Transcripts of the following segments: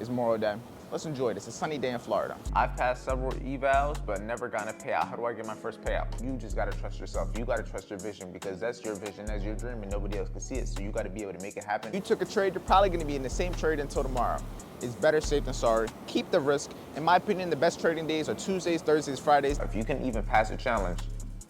It's Memorial Day. Let's enjoy this. It's a sunny day in Florida. I've passed several evals, but never gotten a payout. How do I get my first payout? You just gotta trust yourself. You gotta trust your vision because that's your vision, that's your dream, and nobody else can see it. So you gotta be able to make it happen. If you took a trade, you're probably gonna be in the same trade until tomorrow. It's better safe than sorry. Keep the risk. In my opinion, the best trading days are Tuesdays, Thursdays, Fridays. If you can even pass a challenge,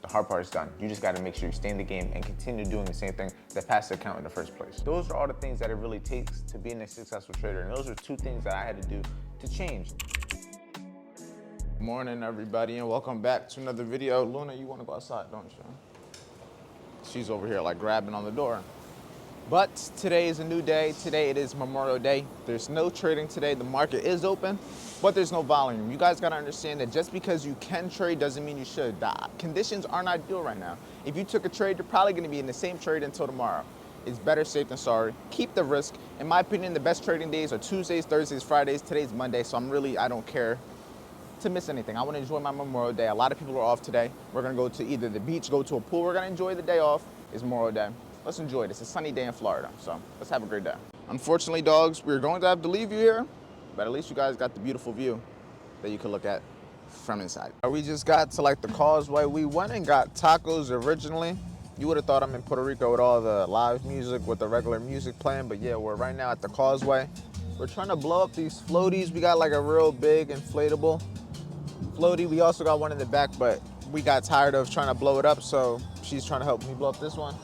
the hard part is done. You just gotta make sure you stay in the game and continue doing the same thing that passed the account in the first place. Those are all the things that it really takes to being a successful trader. And those are two things that I had to do to change. Morning, everybody, and welcome back to another video. Luna, you wanna go outside, don't you? She's over here like grabbing on the door. But today is a new day. Today it is Memorial Day. There's no trading today. The market is open, but there's no volume. You guys gotta understand that just because you can trade doesn't mean you should. The conditions aren't ideal right now. If you took a trade, you're probably gonna be in the same trade until tomorrow. It's better safe than sorry. Keep the risk. In my opinion, the best trading days are Tuesdays, Thursdays, Fridays. Today's Monday, so I don't care to miss anything. I wanna enjoy my Memorial Day. A lot of people are off today. We're gonna go to either the beach, go to a pool. We're gonna enjoy the day off. It's Memorial Day. Let's enjoy this. It's a sunny day in Florida, so let's have a great day. Unfortunately, dogs, we're going to have to leave you here, but at least you guys got the beautiful view that you can look at from inside. We just got to like the causeway. We went and got tacos originally. You would have thought I'm in Puerto Rico with all the live music, with the regular music playing, but yeah, we're right now at the causeway. We're trying to blow up these floaties. We got like a real big inflatable floaty. We also got one in the back, but we got tired of trying to blow it up, so she's trying to help me blow up this one.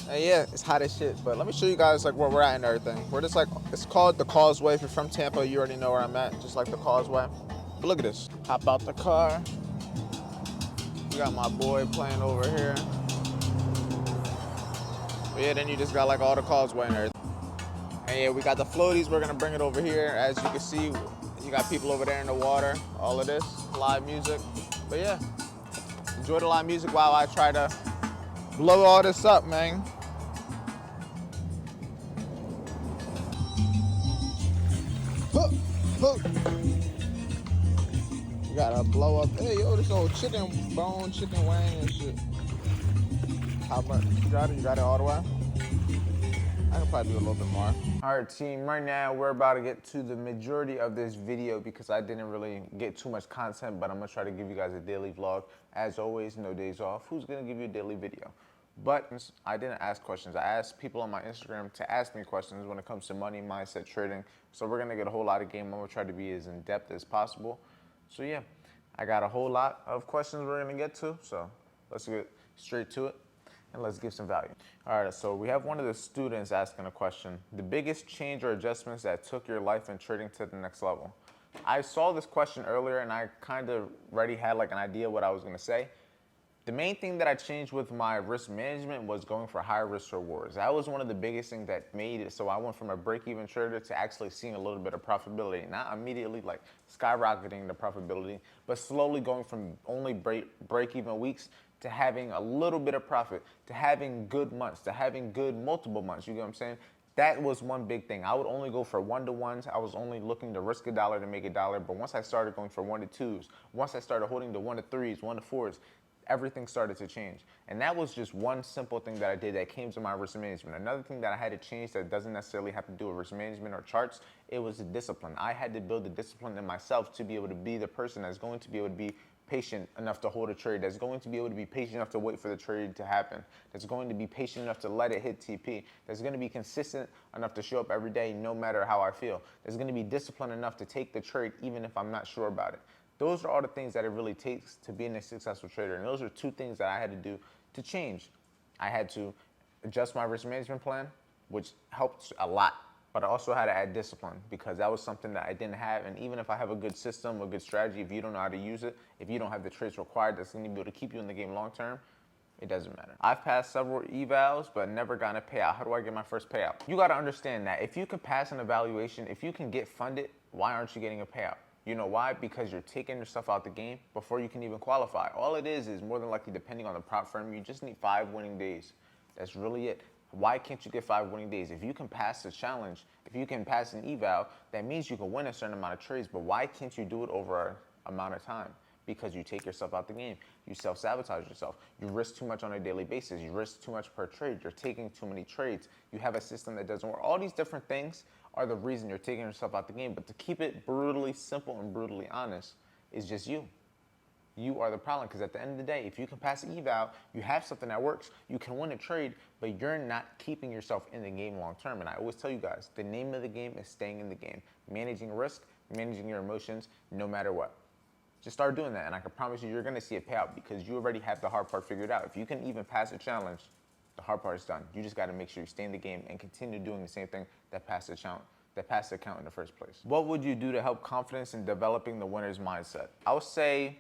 And yeah, it's hot as shit, but let me show you guys like where we're at and everything. We're just like, it's called the Causeway. If you're from Tampa, you already know where I'm at, just like the Causeway. But look at this. Hop out the car. We got my boy playing over here. But yeah, then you just got like all the Causeway and everything. And yeah, we got the floaties. We're gonna bring it over here. As you can see, you got people over there in the water, all of this, live music. But yeah, enjoy the live music while I try to blow all this up, man. You gotta blow up. Hey, yo, this old chicken bone, chicken wing and shit. How much? You got it? You got it all the way? I can probably do a little bit more. All right, team, right now we're about to get to the majority of this video because I didn't really get too much content, but I'm gonna try to give you guys a daily vlog. As always, no days off. Who's gonna give you a daily video? But I didn't ask questions. I asked people on my Instagram to ask me questions when it comes to money, mindset, trading. So we're gonna get a whole lot of game. I'm gonna try to be as in depth as possible. So yeah, I got a whole lot of questions we're gonna get to. So let's get straight to it and let's give some value. All right, so we have one of the students asking a question. The biggest change or adjustments that took your life in trading to the next level? I saw this question earlier and I kind of already had like an idea what I was gonna say. The main thing that I changed with my risk management was going for higher risk rewards. That was one of the biggest things that made it so I went from a break-even trader to actually seeing a little bit of profitability. Not immediately like skyrocketing the profitability, but slowly going from only break-even weeks to having a little bit of profit, to having good months, to having good multiple months, you get what I'm saying? That was one big thing. I would only go for 1-to-1s. I was only looking to risk $1 to make $1, but once I started going for 1-to-2s, once I started holding the 1-to-3s, 1-to-4s, everything started to change. And that was just one simple thing that I did that came to my risk management. Another thing that I had to change that doesn't necessarily have to do with risk management or charts, it was the discipline. I had to build the discipline in myself to be able to be the person that's going to be able to be patient enough to hold a trade, that's going to be able to be patient enough to wait for the trade to happen, that's going to be patient enough to let it hit TP, that's going to be consistent enough to show up every day no matter how I feel, that's going to be disciplined enough to take the trade even if I'm not sure about it. Those are all the things that it really takes to being a successful trader. And those are two things that I had to do to change. I had to adjust my risk management plan, which helped a lot. But I also had to add discipline because that was something that I didn't have. And even if I have a good system, a good strategy, if you don't know how to use it, if you don't have the trades required that's going to be able to keep you in the game long term, it doesn't matter. I've passed several evals, but never gotten a payout. How do I get my first payout? You got to understand that if you can pass an evaluation, if you can get funded, why aren't you getting a payout? You know why? Because you're taking yourself out the game before you can even qualify. All it is more than likely, depending on the prop firm, you just need 5 winning days. That's really it. Why can't you get 5 winning days? If you can pass the challenge, if you can pass an eval, that means you can win a certain amount of trades, but why can't you do it over an amount of time? Because you take yourself out the game. You self-sabotage yourself. You risk too much on a daily basis. You risk too much per trade. You're taking too many trades. You have a system that doesn't work. All these different things are the reason you're taking yourself out the game. But to keep it brutally simple and brutally honest, is just you. You are the problem, because at the end of the day, if you can pass the eval, you have something that works, you can win a trade, but you're not keeping yourself in the game long term. And I always tell you guys, the name of the game is staying in the game, managing risk, managing your emotions, no matter what. Just start doing that, and I can promise you, you're gonna see a payout because you already have the hard part figured out. If you can even pass a challenge, the hard part is done. You just gotta make sure you stay in the game and continue doing the same thing that passed the challenge, that passed the account in the first place. What would you do to help confidence in developing the winner's mindset? I would say,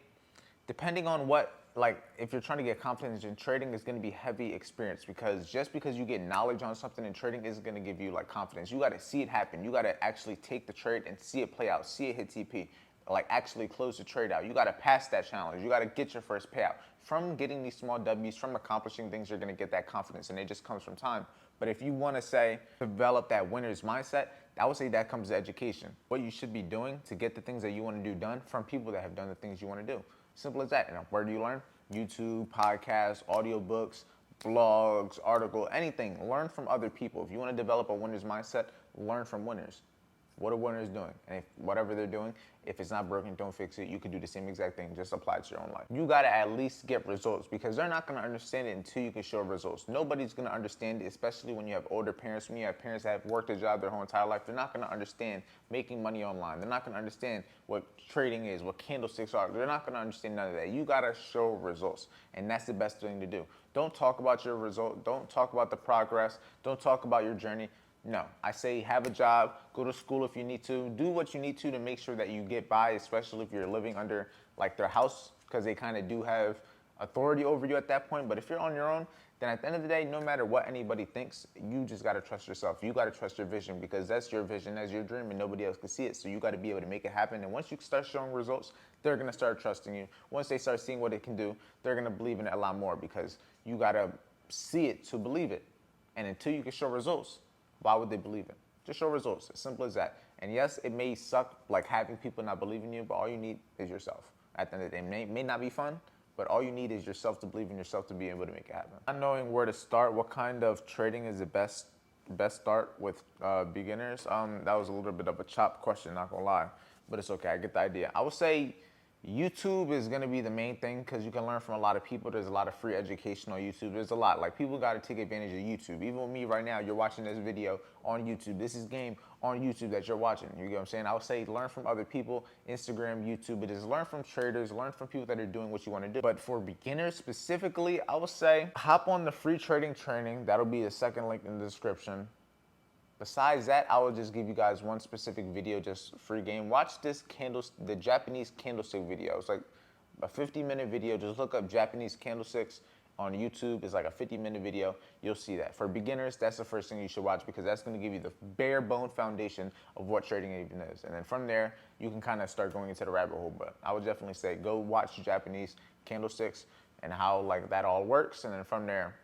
depending on what, like, if you're trying to get confidence in trading, is gonna be heavy experience, because just because you get knowledge on something in trading isn't gonna give you like confidence. You gotta see it happen. You gotta actually take the trade and see it play out, see it hit TP, like actually close the trade out. You gotta pass that challenge. You gotta get your first payout. From getting these small W's, from accomplishing things, you're gonna get that confidence, and it just comes from time. But if you wanna say, develop that winner's mindset, I would say that comes to education. What you should be doing to get the things that you wanna do done from people that have done the things you wanna do. Simple as that. And where do you learn? YouTube, podcasts, audiobooks, blogs, article, anything. Learn from other people. If you want to develop a winner's mindset, learn from winners. What are winners doing? And if whatever they're doing, if it's not broken, don't fix it. You can do the same exact thing, just apply it to your own life. You gotta at least get results, because they're not gonna understand it until you can show results. Nobody's gonna understand it, especially when you have older parents, when you have parents that have worked a job their whole entire life. They're not gonna understand making money online. They're not gonna understand what trading is, what candlesticks are. They're not gonna understand none of that. You gotta show results, and that's the best thing to do. Don't talk about your result. Don't talk about the progress. Don't talk about your journey. No, I say have a job, go to school if you need to, do what you need to make sure that you get by, especially if you're living under like their house, because they kind of do have authority over you at that point. But if you're on your own, then at the end of the day, no matter what anybody thinks, you just got to trust yourself. You got to trust your vision, because that's your vision, that's your dream, and nobody else can see it. So you got to be able to make it happen. And once you start showing results, they're going to start trusting you. Once they start seeing what it can do, they're going to believe in it a lot more, because you got to see it to believe it. And until you can show results, why would they believe it? Just show results, as simple as that. And yes, it may suck, like having people not believe in you, but all you need is yourself. At the end of the day, it may not be fun, but all you need is yourself to believe in yourself to be able to make it happen. Not knowing where to start, what kind of trading is the best start with beginners? That was a little bit of a chopped question, not gonna lie, but it's okay, I get the idea. I would say YouTube is gonna be the main thing, because you can learn from a lot of people. There's a lot of free education on YouTube. There's a lot, like, people gotta take advantage of YouTube. Even with me right now, you're watching this video on YouTube. This is game on YouTube that you're watching. You get what I'm saying? I would say learn from other people, Instagram, YouTube, but just learn from traders, learn from people that are doing what you wanna do. But for beginners specifically, I would say hop on the free trading training. That'll be the second link in the description. Besides that, I will just give you guys one specific video, just free game. Watch this the Japanese candlestick video. It's like a 50-minute video. Just look up Japanese candlesticks on YouTube. It's like a 50-minute video. You'll see that. For beginners, that's the first thing you should watch, because that's going to give you the bare bone foundation of what trading even is. And then from there, you can kind of start going into the rabbit hole. But I would definitely say go watch Japanese candlesticks and how like that all works. And then from there,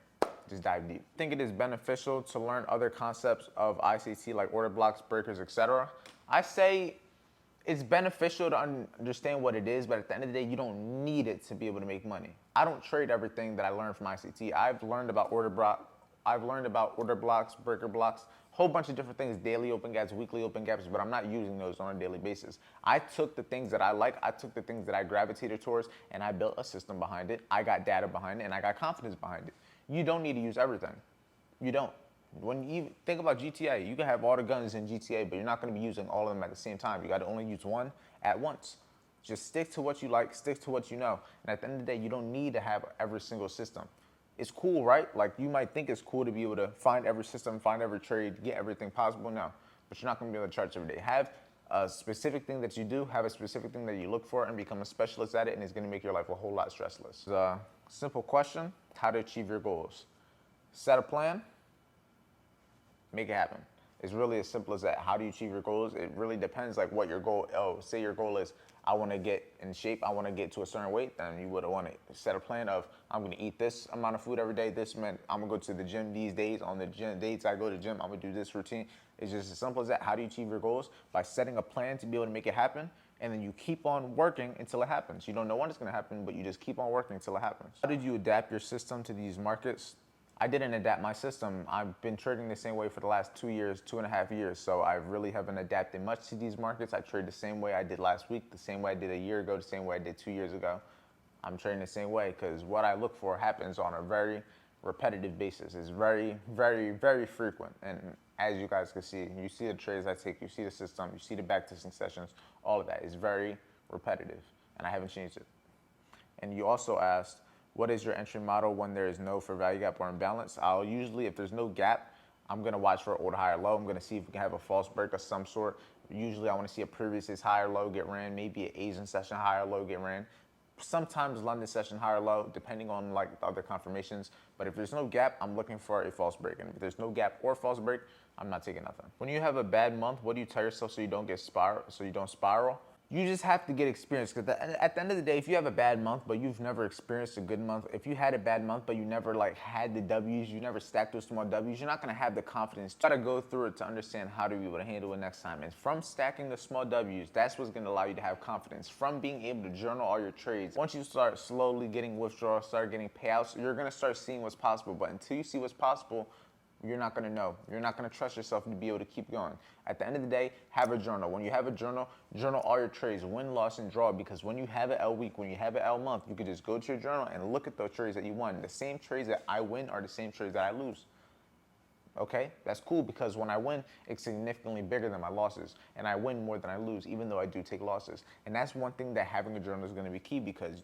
just dive deep. I think it is beneficial to learn other concepts of ICT, like order blocks, breakers, etc. I say it's beneficial to understand what it is, but at the end of the day, you don't need it to be able to make money. I don't trade everything that I learned from ICT. I've learned about order blocks, breaker blocks, whole bunch of different things, daily open gaps, weekly open gaps, but I'm not using those on a daily basis. I took the things that I like, I took the things that I gravitated towards, and I built a system behind it. I got data behind it, and I got confidence behind it. You don't need to use everything. You don't. When you think about GTA, you can have all the guns in GTA, but you're not going to be using all of them at the same time. You got to only use one at once. Just stick to what you like, stick to what you know. And at the end of the day, you don't need to have every single system. It's cool, right? Like, you might think it's cool to be able to find every system, find every trade, get everything possible. No, but you're not going to be able to charge every day. Have a specific thing that you do, have a specific thing that you look for, and become a specialist at it, and it's going to make your life a whole lot stressless. Simple question: how to achieve your goals? Set a plan, make it happen. It's really as simple as that. How do you achieve your goals? It really depends, like, what your goal. Say your goal is, I want to get in shape, I want to get to a certain weight. Then you would want to set a plan of, I'm going to eat this amount of food every day. This meant I'm going to go to the gym these days. On the dates I go to the gym, I'm going to do this routine. It's just as simple as that. How do you achieve your goals? By setting a plan to be able to make it happen. And then you keep on working until it happens. You don't know when it's going to happen, but you just keep on working until it happens. How did you adapt your system to these markets? I didn't adapt my system. I've been trading the same way for the last 2 years, 2.5 years. So I really haven't adapted much to these markets. I trade the same way I did last week, the same way I did a year ago, the same way I did 2 years ago. I'm trading the same way because what I look for happens on a very repetitive basis. It's very, very, very frequent. And as you guys can see, you see the trades I take, you see the system, you see the backtesting sessions, all of that is very repetitive, and I haven't changed it. And you also asked, what is your entry model when there is no fair value gap or imbalance? I'll usually, if there's no gap, I'm gonna watch for order higher low. I'm gonna see if we can have a false break of some sort. Usually I wanna see a previous higher low get ran, maybe an Asian session higher low get ran. Sometimes London session higher low, depending on like the other confirmations. But if there's no gap, I'm looking for a false break. And if there's no gap or false break, I'm not taking nothing. When you have a bad month, what do you tell yourself so you don't spiral? You just have to get experience, because at the end of the day, if you have a bad month but you've never experienced a good month, if you had a bad month but you never like had the W's, you never stacked those small W's, you're not gonna have the confidence. You gotta go through it to understand how to be able to handle it next time. And from stacking the small W's, that's what's gonna allow you to have confidence. From being able to journal all your trades, once you start slowly getting withdrawals, start getting payouts, you're gonna start seeing what's possible. But until you see what's possible, you're not gonna know. You're not gonna trust yourself to be able to keep going. At the end of the day, have a journal. When you have a journal, journal all your trades, win, loss, and draw, because when you have an L week, when you have an L month, you can just go to your journal and look at those trades that you won. The same trades that I win are the same trades that I lose. Okay, that's cool, because when I win, it's significantly bigger than my losses, and I win more than I lose, even though I do take losses. And that's one thing that having a journal is gonna be key, because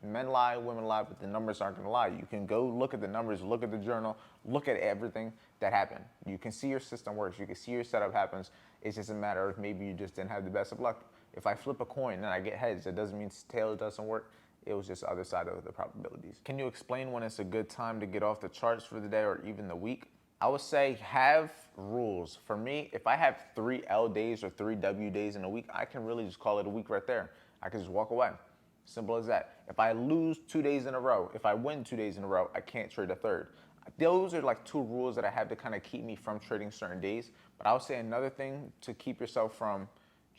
men lie, women lie, but the numbers aren't gonna lie. You can go look at the numbers, look at the journal, look at everything that happened. You can see your system works, you can see your setup happens. It's just a matter of maybe you just didn't have the best of luck. If I flip a coin and I get heads, it doesn't mean tails doesn't work. It was just the other side of the probabilities. Can you explain when it's a good time to get off the charts for the day or even the week? I would say have rules. For me, if I have 3 L days or 3 W days in a week, I can really just call it a week right there. I can just walk away. Simple as that. If I lose 2 days in a row, if I win 2 days in a row, I can't trade a third. Those are like 2 rules that I have to kind of keep me from trading certain days. But I would say another thing to keep yourself from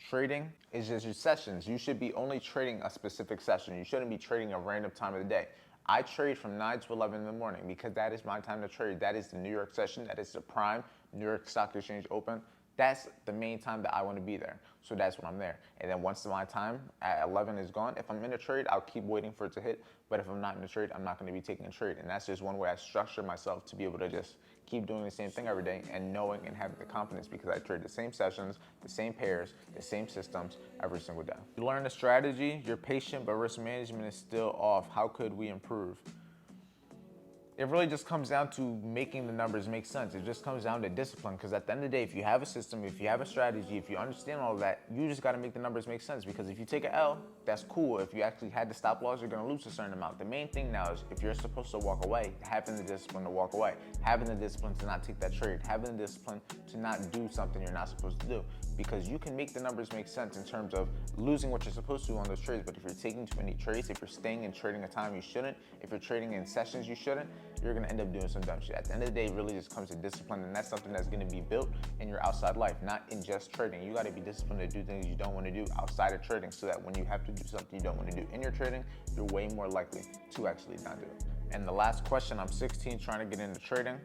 trading is just your sessions. You should be only trading a specific session. You shouldn't be trading a random time of the day. I trade from 9 to 11 in the morning because that is my time to trade. That is the New York session. That is the prime New York Stock Exchange open. That's the main time that I want to be there. So that's when I'm there. And then once my time at 11 is gone, if I'm in a trade, I'll keep waiting for it to hit. But if I'm not in a trade, I'm not going to be taking a trade. And that's just one way I structure myself to be able to just keep doing the same thing every day and knowing and having the confidence, because I trade the same sessions, the same pairs, the same systems every single day. You learn the strategy, you're patient, but risk management is still off. How could we improve? It really just comes down to making the numbers make sense. It just comes down to discipline, because at the end of the day, if you have a system, if you have a strategy, if you understand all of that, you just got to make the numbers make sense. Because if you take an L, that's cool. If you actually had the stop loss, you're going to lose a certain amount. The main thing now is if you're supposed to walk away, having the discipline to walk away, having the discipline to not take that trade, having the discipline to not do something you're not supposed to do. Because you can make the numbers make sense in terms of losing what you're supposed to on those trades. But if you're taking too many trades, if you're staying in trading a time you shouldn't, if you're trading in sessions you shouldn't, you're gonna end up doing some dumb shit. At the end of the day, it really just comes to discipline, and that's something that's gonna be built in your outside life, not in just trading. You gotta be disciplined to do things you don't wanna do outside of trading, so that when you have to do something you don't wanna do in your trading, you're way more likely to actually not do it. And the last question, I'm 16 trying to get into trading.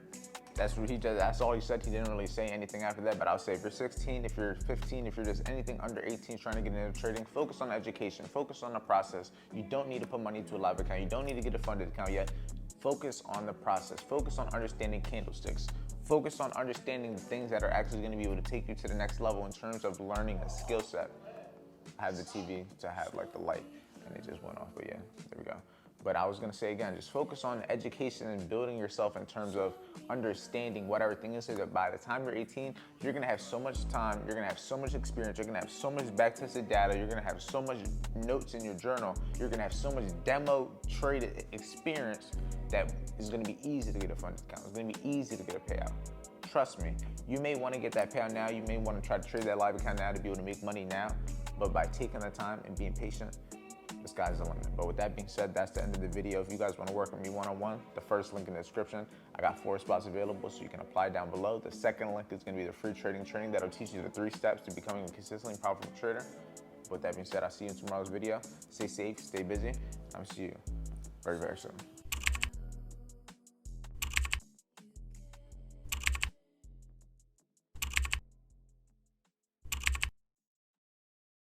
That's all he said. He didn't really say anything after that, but I'll say if you're 16, if you're 15, if you're just anything under 18 trying to get into trading, focus on education, focus on the process. You don't need to put money into a live account. You don't need to get a funded account yet. Focus on the process. Focus on understanding candlesticks. Focus on understanding the things that are actually going to be able to take you to the next level in terms of learning a skill set. I have the TV to have like the light, and it just went off, but yeah, there we go. But I was gonna say again, just focus on education and building yourself in terms of understanding what everything is, so that by the time you're 18, you're gonna have so much time, you're gonna have so much experience, you're gonna have so much back-tested data, you're gonna have so much notes in your journal, you're gonna have so much demo trade experience that it's gonna be easy to get a funded account. It's gonna be easy to get a payout. Trust me, you may wanna get that payout now, you may wanna try to trade that live account now to be able to make money now, but by taking the time and being patient, the sky's the limit. But with that being said, that's the end of the video. If you guys want to work with me one-on-one, the first link in the description. I got 4 spots available, so you can apply down below. The second link is going to be the free trading training that'll teach you the 3 steps to becoming a consistently profitable trader. With that being said, I'll see you in tomorrow's video. Stay safe, stay busy. I'll see you very, very soon.